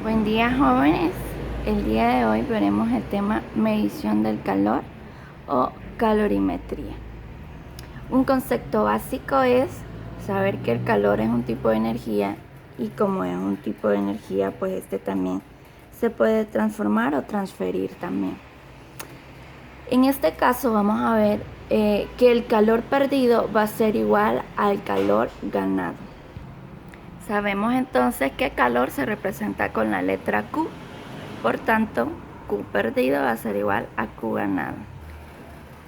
Buen día, jóvenes. El día de hoy veremos el tema medición del calor o calorimetría. Un concepto básico es saber que el calor es un tipo de energía y como es un tipo de energía, pues este también se puede transformar o transferir también. En este caso vamos a ver que el calor perdido va a ser igual al calor ganado. Sabemos entonces que calor se representa con la letra Q, por tanto, Q perdido va a ser igual a Q ganado.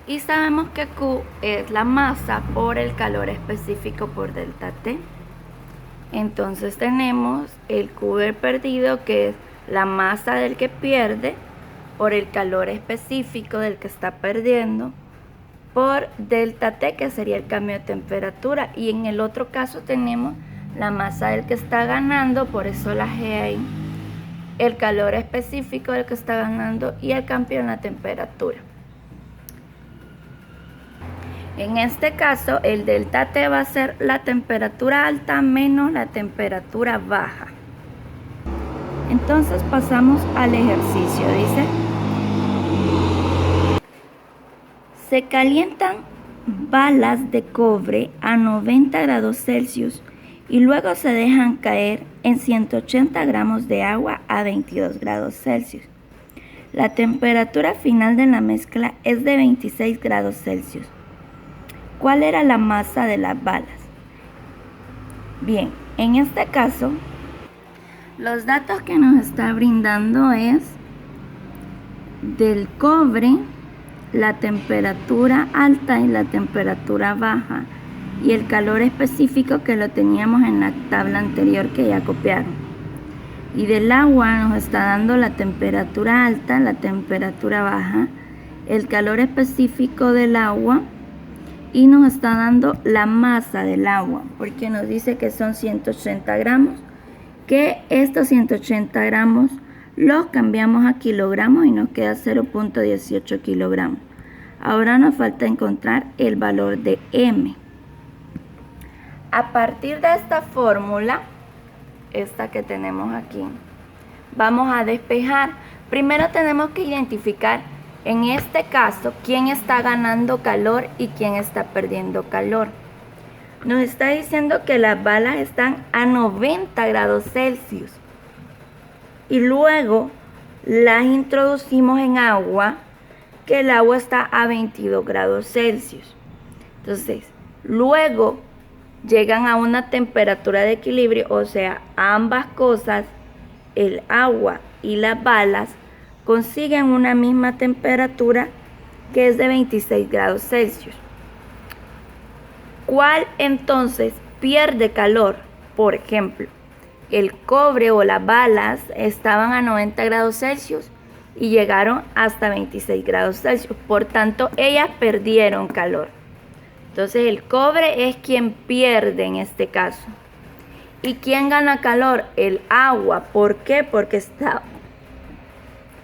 Y sabemos que Q es la masa por el calor específico por delta T. Entonces tenemos el Q del perdido, que es la masa del que pierde, por el calor específico del que está perdiendo, por delta T, que sería el cambio de temperatura. Y en el otro caso tenemos la masa del que está ganando, por eso la G ahí, el calor específico del que está ganando y el cambio en la temperatura. En este caso, el delta T va a ser la temperatura alta menos la temperatura baja. Entonces pasamos al ejercicio. Dice: se calientan balas de cobre a 90 grados Celsius y luego se dejan caer en 180 gramos de agua a 22 grados Celsius. La temperatura final de la mezcla es de 26 grados Celsius. ¿Cuál era la masa de las balas? Bien, en este caso, los datos que nos está brindando es del cobre, la temperatura alta y la temperatura baja, y el calor específico que lo teníamos en la tabla anterior que ya copiaron. Y del agua nos está dando la temperatura alta, la temperatura baja, el calor específico del agua, y nos está dando la masa del agua, porque nos dice que son 180 gramos, que estos 180 gramos los cambiamos a kilogramos y nos queda 0.18 kilogramos. Ahora nos falta encontrar el valor de M. A partir de esta fórmula, esta que tenemos aquí, vamos a despejar. Primero tenemos que identificar, en este caso, quién está ganando calor y quién está perdiendo calor. Nos está diciendo que las balas están a 90 grados Celsius y luego las introducimos en agua, que el agua está a 22 grados Celsius. Entonces, luego llegan a una temperatura de equilibrio, o sea, ambas cosas, el agua y las balas, consiguen una misma temperatura que es de 26 grados Celsius. ¿Cuál entonces pierde calor? Por ejemplo, el cobre o las balas estaban a 90 grados Celsius y llegaron hasta 26 grados Celsius. Por tanto, ellas perdieron calor. Entonces, el cobre es quien pierde en este caso. ¿Y quién gana calor? El agua. ¿Por qué? Porque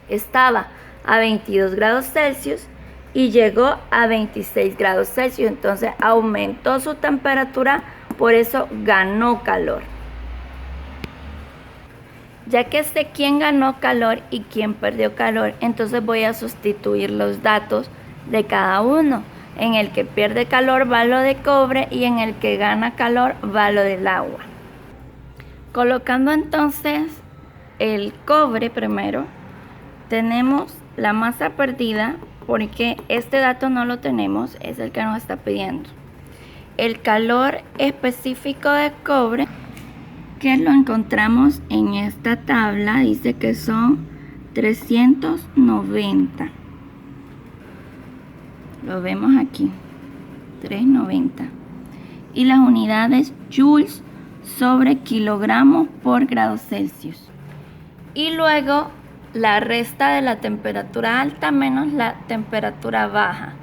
estaba a 22 grados Celsius y llegó a 26 grados Celsius. Entonces, aumentó su temperatura, por eso ganó calor. Ya que sé quién ganó calor y quién perdió calor, entonces voy a sustituir los datos de cada uno. En el que pierde calor va lo de cobre y en el que gana calor va lo del agua. Colocando entonces el cobre primero, tenemos la masa perdida, porque este dato no lo tenemos, es el que nos está pidiendo. El calor específico de cobre, que lo encontramos en esta tabla, dice que son 390. Lo vemos aquí, 390. Y las unidades joules sobre kilogramos por grado Celsius. Y luego la resta de la temperatura alta menos la temperatura baja.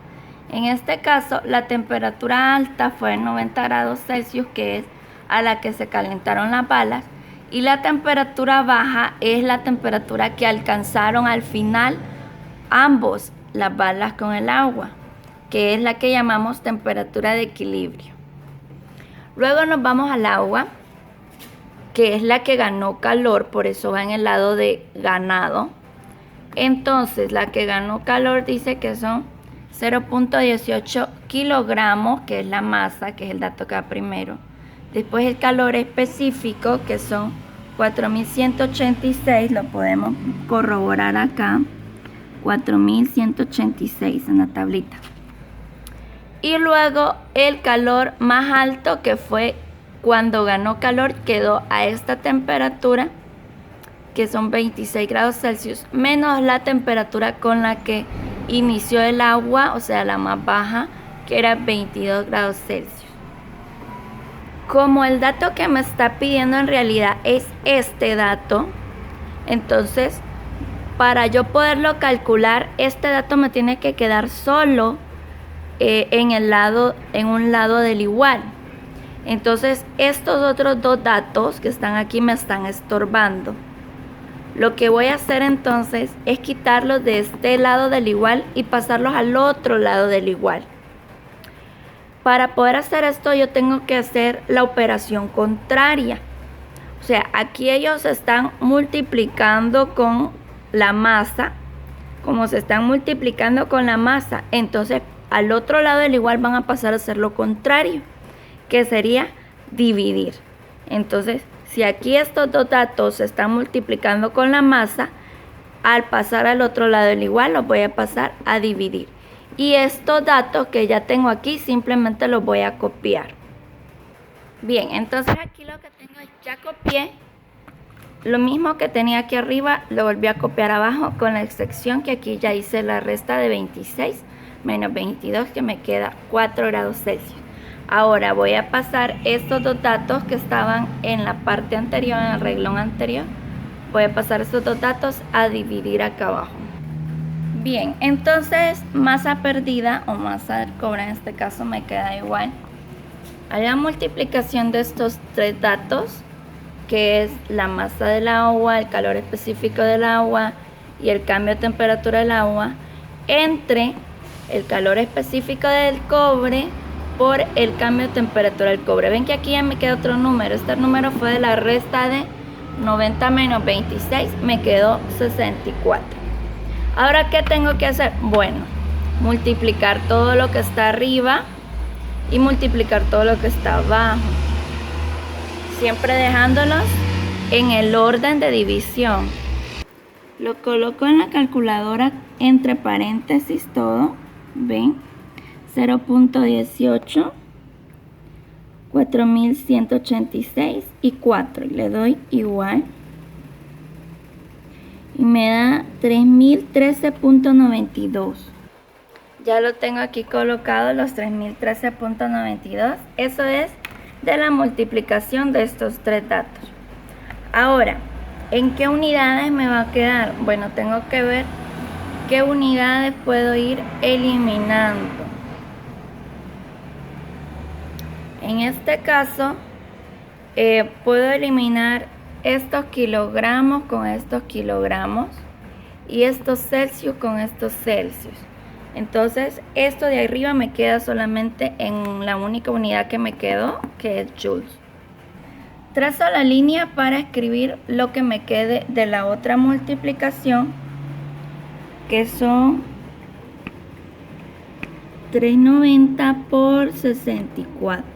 En este caso, la temperatura alta fue 90 grados Celsius, que es a la que se calentaron las balas, y la temperatura baja es la temperatura que alcanzaron al final ambos, las balas con el agua, que es la que llamamos temperatura de equilibrio. Luego nos vamos al agua que es la que ganó calor, por eso va en el lado de ganado. Entonces, la que ganó calor dice que son 0.18 kilogramos, que es la masa, que es el dato que va primero. Después el calor específico, que son 4.186, lo podemos corroborar acá, 4.186 en la tablita. Y luego el calor más alto, que fue cuando ganó calor, quedó a esta temperatura, que son 26 grados Celsius, menos la temperatura con la que inició el agua, o sea, la más baja, que era 22 grados Celsius. Como el dato que me está pidiendo en realidad es este dato, entonces, para yo poderlo calcular, este dato me tiene que quedar solo en un lado del igual. Entonces, estos otros dos datos que están aquí me están estorbando. Lo que voy a hacer entonces es quitarlos de este lado del igual y pasarlos al otro lado del igual. Para poder hacer esto yo tengo que hacer la operación contraria. O sea, aquí ellos están multiplicando con la masa. Como se están multiplicando con la masa, entonces al otro lado del igual van a pasar a hacer lo contrario, que sería dividir. Entonces, si aquí estos dos datos se están multiplicando con la masa, al pasar al otro lado del igual los voy a pasar a dividir. Y estos datos que ya tengo aquí simplemente los voy a copiar. Bien, entonces aquí lo que tengo es, ya copié lo mismo que tenía aquí arriba, lo volví a copiar abajo, con la excepción que aquí ya hice la resta de 26 menos 22, que me queda 4 grados Celsius. Ahora voy a pasar estos dos datos que estaban en la parte anterior, en el renglón anterior, voy a pasar estos dos datos a dividir acá abajo. Bien, entonces masa perdida o masa del cobre en este caso me queda igual a la multiplicación de estos tres datos, que es la masa del agua, el calor específico del agua y el cambio de temperatura del agua, entre el calor específico del cobre por el cambio de temperatura del cobre. Ven que aquí ya me queda otro número. Este número fue de la resta de 90 menos 26, me quedó 64. Ahora, ¿qué tengo que hacer? Bueno, multiplicar todo lo que está arriba y multiplicar todo lo que está abajo, siempre dejándolos en el orden de división. Lo coloco en la calculadora entre paréntesis todo, ven, 0.18, 4.186 y 4, y le doy igual. Y me da 3013.92. Ya lo tengo aquí colocado, los 3013.92. Eso es de la multiplicación de estos tres datos. Ahora, ¿en qué unidades me va a quedar? Bueno, tengo que ver qué unidades puedo ir eliminando. En este caso, puedo eliminar estos kilogramos con estos kilogramos y estos celsius con estos celsius. Entonces, esto de arriba me queda solamente en la única unidad que me quedó, que es joules. Trazo la línea para escribir lo que me quede de la otra multiplicación, que son 390 por 64.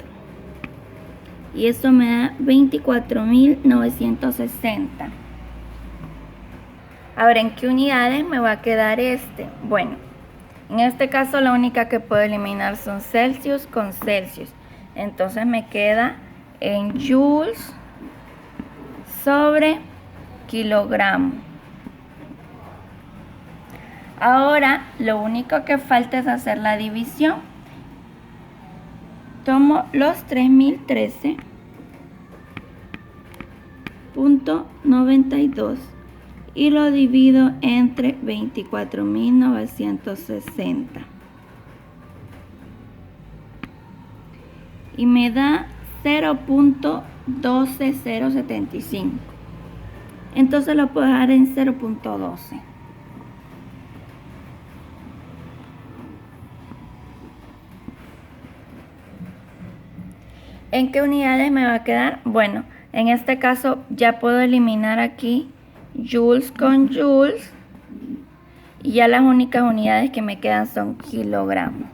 Y eso me da 24.960. Ahora, ¿en qué unidades me va a quedar este? Bueno, en este caso la única que puedo eliminar son Celsius con Celsius. Entonces me queda en joules sobre kilogramo. Ahora lo único que falta es hacer la división. Tomo los 3013.92 y lo divido entre 24.960 y me da 0.12075. Entonces lo puedo dejar en 0.12. ¿En qué unidades me va a quedar? Bueno, En este caso ya puedo eliminar aquí joules con joules y ya las únicas unidades que me quedan son kilogramos.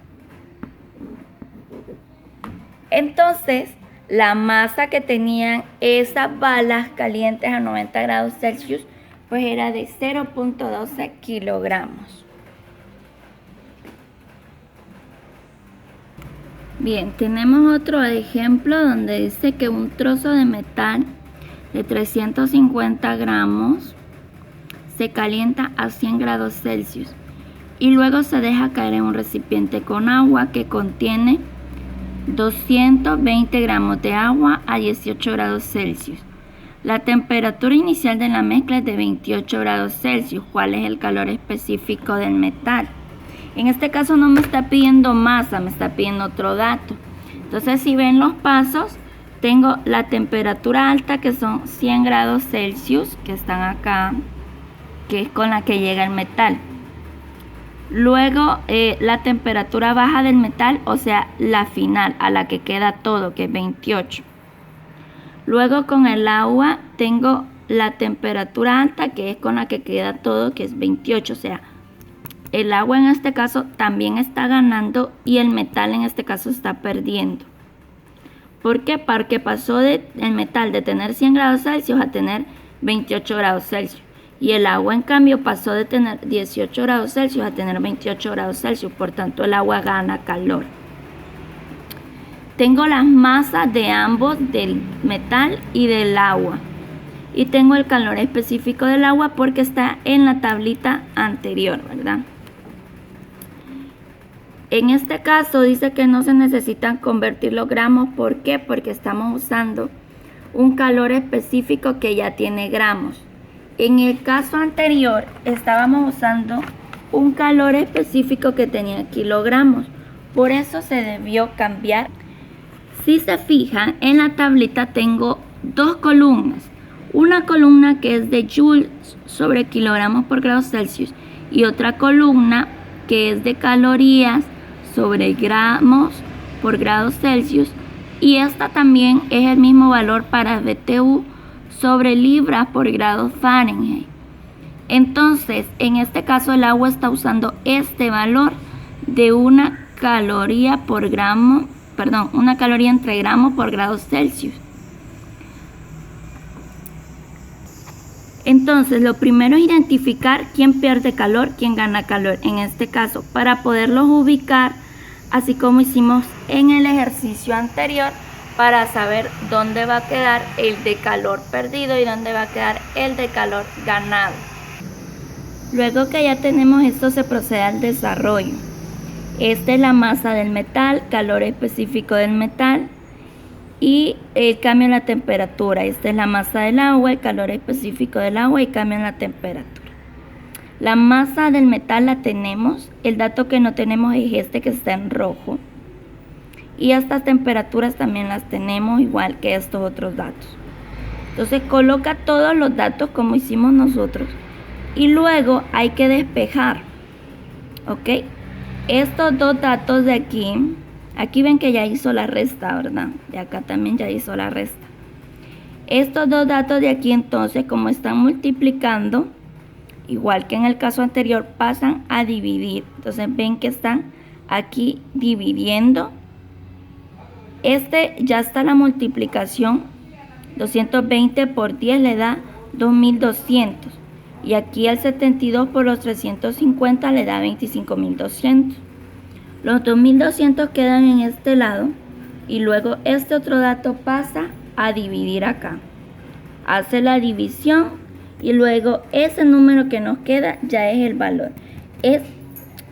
Entonces, la masa que tenían esas balas calientes a 90 grados Celsius pues era de 0.12 kilogramos. Bien, tenemos otro ejemplo donde dice que un trozo de metal de 350 gramos se calienta a 100 grados Celsius y luego se deja caer en un recipiente con agua que contiene 220 gramos de agua a 18 grados Celsius. La temperatura inicial de la mezcla es de 28 grados Celsius. ¿Cuál es el calor específico del metal? En este caso no me está pidiendo masa, me está pidiendo otro dato. Entonces, si ven los pasos, tengo la temperatura alta que son 100 grados Celsius, que están acá, que es con la que llega el metal. Luego la temperatura baja del metal, o sea, la final, a la que queda todo, que es 28. Luego con el agua tengo la temperatura alta, que es con la que queda todo, que es 28. O sea, el agua en este caso también está ganando y el metal en este caso está perdiendo. ¿Por qué? Porque pasó el metal de tener 100 grados Celsius a tener 28 grados Celsius. Y el agua, en cambio, pasó de tener 18 grados Celsius a tener 28 grados Celsius. Por tanto, el agua gana calor. Tengo las masas de ambos, del metal y del agua. Y tengo el calor específico del agua porque está en la tablita anterior, ¿verdad? En este caso dice que no se necesitan convertir los gramos. ¿Por qué? Porque estamos usando un calor específico que ya tiene gramos. En el caso anterior estábamos usando un calor específico que tenía kilogramos, por eso se debió cambiar. Si se fijan, en la tablita tengo dos columnas, una columna que es de joules sobre kilogramos por grado Celsius y otra columna que es de calorías sobre gramos por grado Celsius, y esta también es el mismo valor para BTU sobre libras por grado Fahrenheit. Entonces, en este caso el agua está usando este valor de una caloría por gramo, una caloría entre gramos por grado Celsius. Entonces, lo primero es identificar quién pierde calor, quién gana calor. En este caso, para poderlos ubicar, así como hicimos en el ejercicio anterior, para saber dónde va a quedar el de calor perdido y dónde va a quedar el de calor ganado. Luego que ya tenemos esto, se procede al desarrollo. Esta es la masa del metal, calor específico del metal y el cambio en la temperatura. Esta es la masa del agua, el calor específico del agua y cambio en la temperatura. La masa del metal la tenemos, el dato que no tenemos es este que está en rojo. Y estas temperaturas también las tenemos, igual que estos otros datos. Entonces coloca todos los datos como hicimos nosotros y luego hay que despejar, ¿ok? Estos dos datos de aquí ven que ya hizo la resta, ¿verdad? De acá también ya hizo la resta. Estos dos datos de aquí, entonces, como están multiplicando, igual que en el caso anterior, pasan a dividir. Entonces ven que están aquí dividiendo. Ya está la multiplicación, 220 por 10 le da 2200. Y aquí el 72 por los 350 le da 25.200. Los 2.200 quedan en este lado y luego este otro dato pasa a dividir acá. Hace la división y luego ese número que nos queda ya es el valor. Es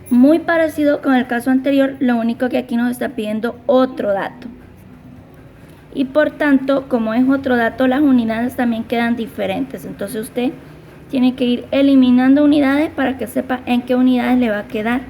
muy parecido con el caso anterior, lo único que aquí nos está pidiendo otro dato. Y por tanto, como es otro dato, las unidades también quedan diferentes. Entonces usted tiene que ir eliminando unidades para que sepa en qué unidades le va a quedar